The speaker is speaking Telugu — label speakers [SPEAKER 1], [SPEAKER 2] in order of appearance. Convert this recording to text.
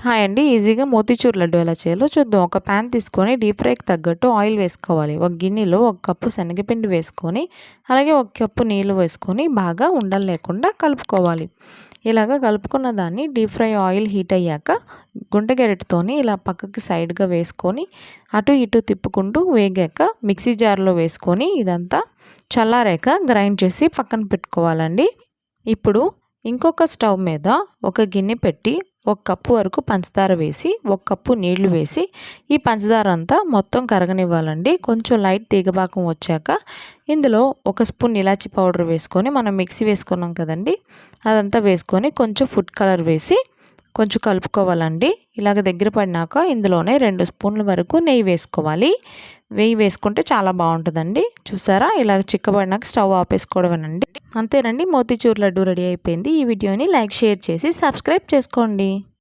[SPEAKER 1] హాయ్ అండి. ఈజీగా మోతీచూర్ లడ్డు ఎలా చేయాలో చూద్దాం. ఒక ప్యాన్ తీసుకొని డీప్ ఫ్రైకి తగ్గట్టు ఆయిల్ వేసుకోవాలి. ఒక గిన్నెలో 1 కప్పు శనగపిండి వేసుకొని, అలాగే 1 కప్పు నీళ్ళు వేసుకొని బాగా ఉండలు లేకుండా కలుపుకోవాలి. ఇలాగ కలుపుకున్న దాన్ని డీప్ ఫ్రై ఆయిల్ హీట్ అయ్యాక గుంటె గరిటెతోని ఇలా పక్కకి సైడ్గా వేసుకొని అటు ఇటు తిప్పుకుంటూ వేగాక మిక్సీ జార్లో వేసుకొని ఇదంతా చల్లారాక గ్రైండ్ చేసి పక్కన పెట్టుకోవాలండి. ఇప్పుడు ఇంకొక స్టవ్ మీద ఒక గిన్నె పెట్టి 1 కప్పు వరకు పంచదార వేసి 1 కప్పు నీళ్లు వేసి ఈ పంచదార అంతా మొత్తం కరగనివ్వాలండి. కొంచెం లైట్ తీగపాకం వచ్చాక ఇందులో 1 స్పూన్ ఇలాచీ పౌడర్ వేసుకొని మనం మిక్సీ వేసుకున్నాం కదండి, అదంతా వేసుకొని కొంచెం ఫుడ్ కలర్ వేసి కొంచెం కలుపుకోవాలండి. ఇలాగ దగ్గర పడినాక ఇందులోనే 2 స్పూన్ల వరకు నెయ్యి వేసుకోవాలి. నెయ్యి వేసుకుంటే చాలా బాగుంటుందండి. చూసారా, ఇలాగ చిక్కబడినాక స్టవ్ ఆపేసుకోవడమేనండి. అంతేనండి, మోతీచూర్ లడ్డు రెడీ అయిపోయింది. ఈ వీడియోని లైక్, షేర్ చేసి సబ్స్క్రైబ్ చేసుకోండి.